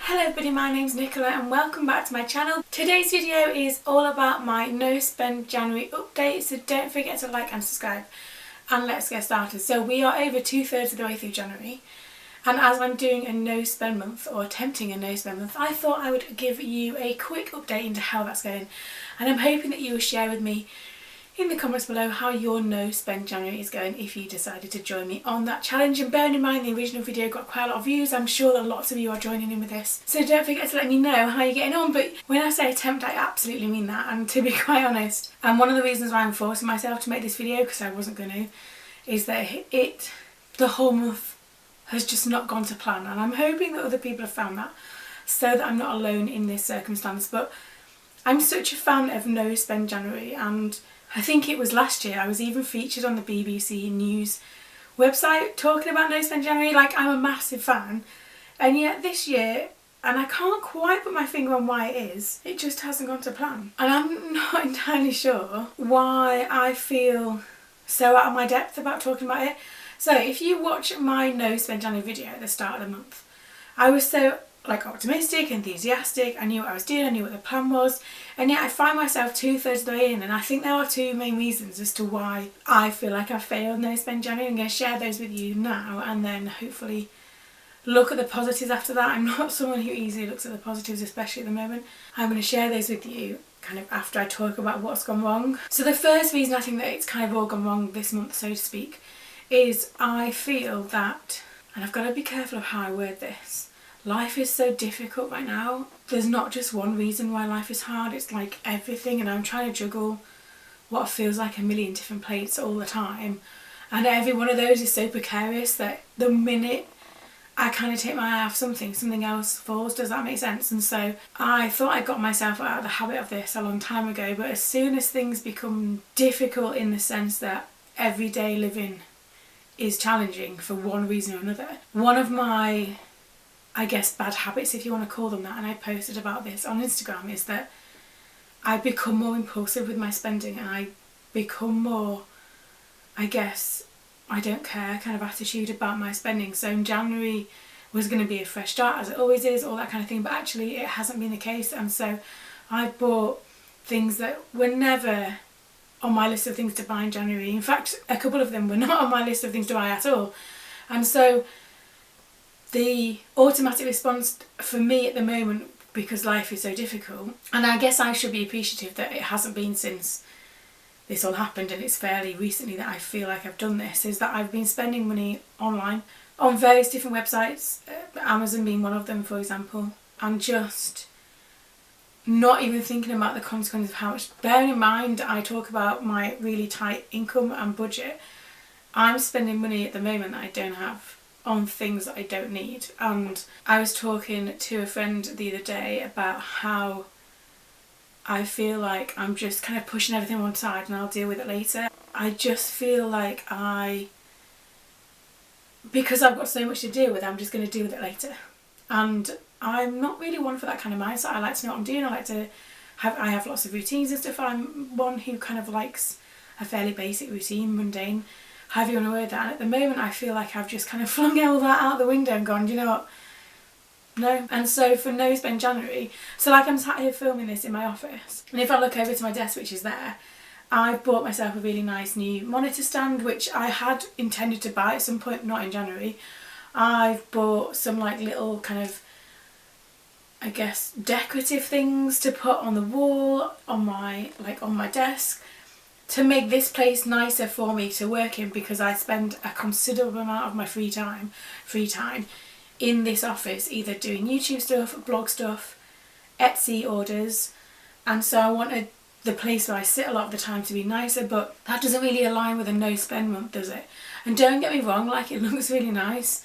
Hello everybody, my name's Nicola and welcome back to my channel. Today's video is all about my no spend January update, so don't forget to like and subscribe and let's get started. So we are over 2/3 of the way through January, and as I'm doing a no spend month or attempting a no spend month, I thought I would give you a quick update into how that's going, and I'm hoping that you will share with me in the comments below how your no spend January is going if you decided to join me on that challenge. And bearing in mind the original video got quite a lot of views, I'm sure that lots of you are joining in with this, so don't forget to let me know how you're getting on. But when I say attempt, I absolutely mean that, and to be quite honest, and one of the reasons why I'm forcing myself to make this video, because I wasn't going to, is that the whole month has just not gone to plan, and I'm hoping that other people have found that, so that I'm not alone in this circumstance. But I'm such a fan of no spend January, and I think it was last year I was even featured on the BBC News website talking about no spend January. Like, I'm a massive fan, and yet this year, and I can't quite put my finger on why it is, it just hasn't gone to plan. And I'm not entirely sure why I feel so out of my depth about talking about it. So if you watch my no spend January video at the start of the month, I was so optimistic, enthusiastic, I knew what I was doing, I knew what the plan was, and yet I find myself 2/3 of the way in, and I think there are two main reasons as to why I feel like I failed no spend January. I'm going to share those with you now and then hopefully look at the positives after that. I'm not someone who easily looks at the positives, especially at the moment. I'm going to share those with you kind of after I talk about what's gone wrong. So the first reason I think that it's kind of all gone wrong this month, so to speak, is I feel that, and I've got to be careful of how I word this, life is so difficult right now. There's not just one reason why life is hard, it's like everything, and I'm trying to juggle what feels like a million different plates all the time, and every one of those is so precarious that the minute I kind of take my eye off something else falls. Does that make sense? And so I thought I got myself out of the habit of this a long time ago, but as soon as things become difficult in the sense that everyday living is challenging for one reason or another, one of my, I guess, bad habits, if you want to call them that, and I posted about this on Instagram, is that I become more impulsive with my spending, and I become more, I guess, I don't care kind of attitude about my spending. So in January was going to be a fresh start, as it always is, all that kind of thing, but actually it hasn't been the case, and so I bought things that were never on my list of things to buy in January. In fact, a couple of them were not on my list of things to buy at all, and so the automatic response for me at the moment, because life is so difficult, and I guess I should be appreciative that it hasn't been since this all happened, and it's fairly recently that I feel like I've done this, is that I've been spending money online on various different websites, Amazon being one of them, for example, and just not even thinking about the consequences of how much. Bearing in mind I talk about my really tight income and budget, I'm spending money at the moment that I don't have on things that I don't need. And I was talking to a friend the other day about how I feel like I'm just kind of pushing everything one side and I'll deal with it later. I just feel like because I've got so much to deal with, I'm just going to deal with it later. And I'm not really one for that kind of mindset. I like to know what I'm doing. I have lots of routines and stuff. I'm one who kind of likes a fairly basic routine, mundane, however you want to word that. And at the moment I feel like I've just kind of flung all that out the window and gone, do you know what? No. And so for no spend January, so like I'm sat here filming this in my office, and if I look over to my desk, which is there, I bought myself a really nice new monitor stand, which I had intended to buy at some point, not in January. I've bought some like little kind of, I guess, decorative things to put on the wall on my desk to make this place nicer for me to work in, because I spend a considerable amount of my free time in this office either doing YouTube stuff, blog stuff, Etsy orders, and so I wanted the place where I sit a lot of the time to be nicer, but that doesn't really align with a no spend month, does it? And don't get me wrong, like, it looks really nice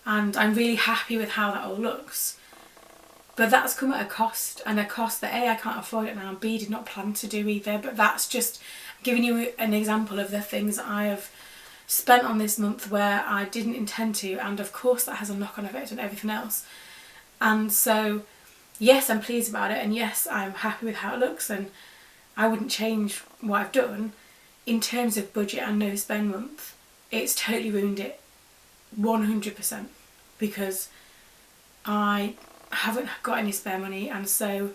and I'm really happy with how that all looks, but that's come at a cost, and a cost that A, I can't afford it now, and B, did not plan to do either. But that's just giving you an example of the things that I have spent on this month where I didn't intend to, and of course that has a knock-on effect on everything else. And so yes, I'm pleased about it, and yes, I'm happy with how it looks, and I wouldn't change what I've done. In terms of budget and no spend month, it's totally ruined it 100%, because I haven't got any spare money, and so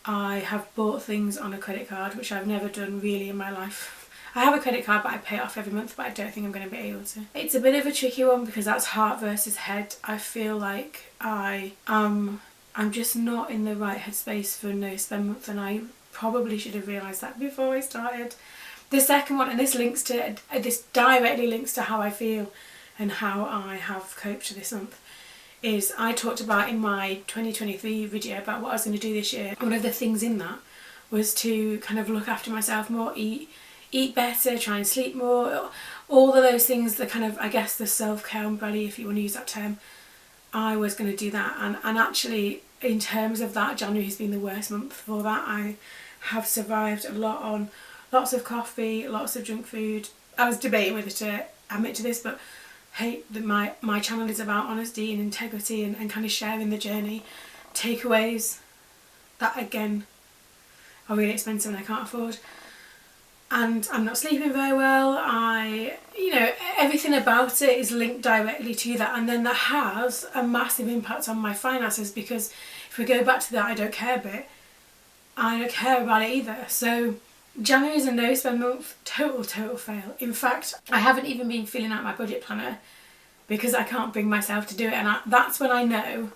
I have bought things on a credit card, which I've never done really in my life. I have a credit card but I pay it off every month, but I don't think I'm going to be able to. It's a bit of a tricky one because that's heart versus head. I feel like I'm just not in the right headspace for no spend month, and I probably should have realised that before I started. The second one, and this directly links to how I feel and how I have coped this month, is I talked about in my 2023 video about what I was going to do this year. One of the things in that was to kind of look after myself more, eat better, try and sleep more, all of those things, the kind of, I guess, the self-care umbrella, if you want to use that term. I was going to do that, and actually in terms of that, January has been the worst month for that. I have survived a lot on lots of coffee, lots of junk food. I was debating whether to admit to this, but hey, my channel is about honesty and integrity and kind of sharing the journey. Takeaways, that again, are really expensive and I can't afford. And I'm not sleeping very well. You know, everything about it is linked directly to that, and then that has a massive impact on my finances, because if we go back to that I don't care bit, I don't care about it either. So January is a no spend month, total fail. In fact, I haven't even been filling out my budget planner because I can't bring myself to do it, and that's when I know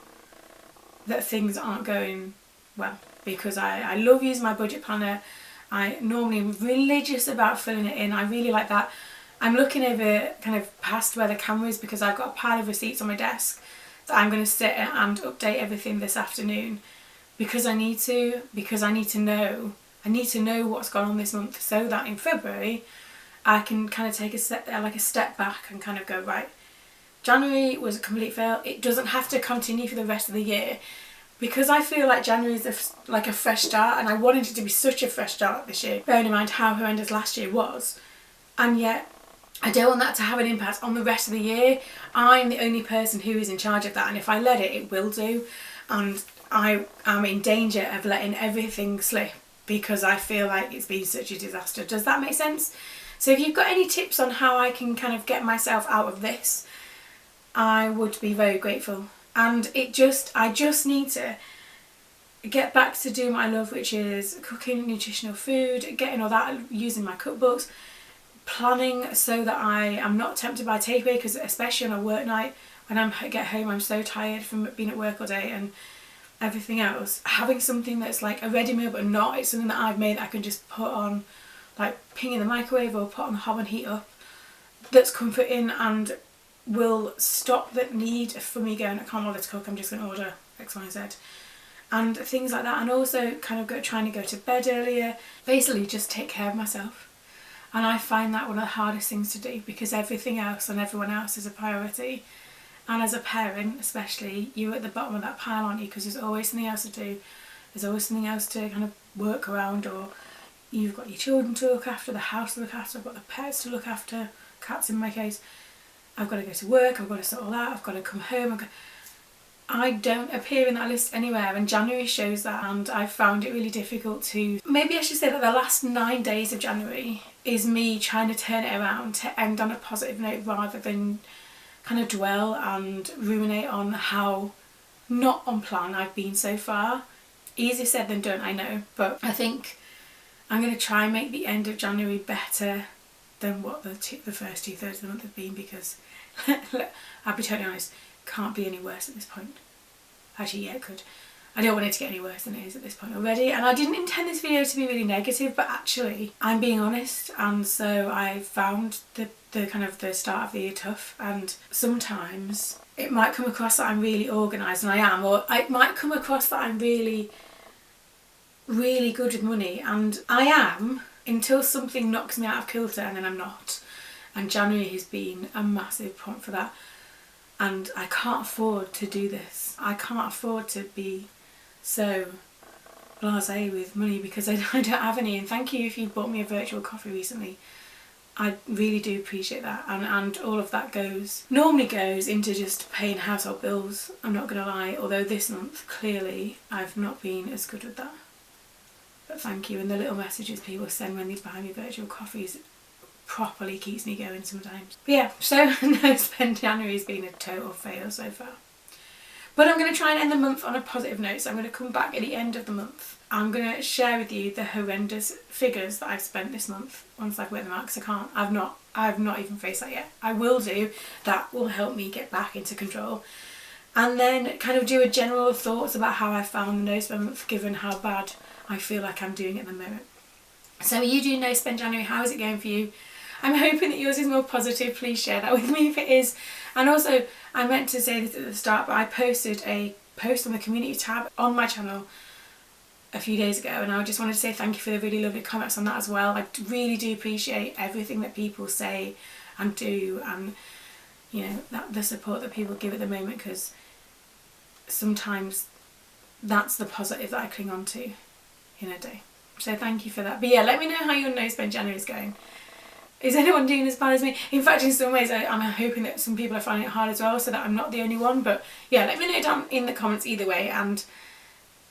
that things aren't going well, because I love using my budget planner. I normally am religious about filling it in. I really like that. I'm looking over kind of past where the camera is because I've got a pile of receipts on my desk that I'm going to sit and update everything this afternoon, because I need to know. I need to know what's gone on this month, so that in February I can kind of take a step back and kind of go, right, January was a complete fail. It doesn't have to continue for the rest of the year, because I feel like January is like a fresh start, and I wanted it to be such a fresh start this year, bearing in mind how horrendous last year was, and yet I don't want that to have an impact on the rest of the year. I'm the only person who is in charge of that, and if I let it, it will do, and I am in danger of letting everything slip because I feel like it's been such a disaster. Does that make sense? So if you've got any tips on how I can kind of get myself out of this, I would be very grateful. And I just need to get back to doing what I love, which is cooking nutritional food, getting all that, using my cookbooks, planning so that I am not tempted by takeaway, because especially on a work night, when I get home I'm so tired from being at work all day and everything else. Having something that's like a ready meal but not, it's something that I've made that I can just put on, like ping in the microwave or put on the hob and heat up, that's comforting and will stop the need for me going, I can't bother to cook, I'm just going to order X, Y, Z, and things like that. And also kind of trying to go to bed earlier, basically just take care of myself. And I find that one of the hardest things to do, because everything else and everyone else is a priority, and as a parent especially, you're at the bottom of that pile, aren't you, because there's always something else to do, there's always something else to kind of work around, or you've got your children to look after, the house to look after, I've got the pets to look after, cats in my case, I've got to go to work, I've got to sort all that, I've got to come home. I don't appear in that list anywhere, and January shows that, and I found it really difficult to, maybe I should say that the last 9 days of January is me trying to turn it around to end on a positive note, rather than kind of dwell and ruminate on how not on plan I've been so far. Easier said than done, I know, but I think I'm going to try and make the end of January better than what the first 2/3 of the month have been, because I'll be totally honest, can't be any worse at this point. Actually, yeah, it could. I don't want it to get any worse than it is at this point already, and I didn't intend this video to be really negative, but actually I'm being honest, and so I found the kind of the start of the year tough, and sometimes it might come across that I'm really organised, and I am, or it might come across that I'm really good with money, and I am, until something knocks me out of kilter, and then I'm not. And January has been a massive prompt for that, and I can't afford to do this. I can't afford to be so blasé with money, because I don't have any, and thank you if you bought me a virtual coffee recently. I really do appreciate that, and all of that normally goes into just paying household bills, I'm not gonna lie, although this month clearly I've not been as good with that. But thank you, and the little messages people send when they buy me virtual coffees properly keeps me going sometimes. But yeah, so no spend January has been a total fail so far. But I'm going to try and end the month on a positive note, so I'm going to come back at the end of the month. I'm going to share with you the horrendous figures that I've spent this month once I've worked them out, because I've not even faced that yet. I will do. That will help me get back into control. And then kind of do a general thoughts about how I found the no spend month, given how bad I feel like I'm doing at the moment. So are you doing no spend January? How is it going for you? I'm hoping that yours is more positive. Please share that with me if it is. And also, I meant to say this at the start, but I posted a post on the community tab on my channel a few days ago, and I just wanted to say thank you for the really lovely comments on that as well. I really do appreciate everything that people say and do, and you know, the support that people give at the moment, because sometimes that's the positive that I cling on to in a day. So thank you for that. But yeah, let me know how your no spend January is going. Is anyone doing as bad as me? In fact, in some ways I'm hoping that some people are finding it hard as well, so that I'm not the only one. But yeah, let me know down in the comments either way, and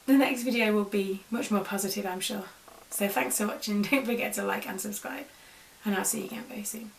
the next video will be much more positive, I'm sure. So thanks for watching. Don't forget to like and subscribe, and I'll see you again very soon.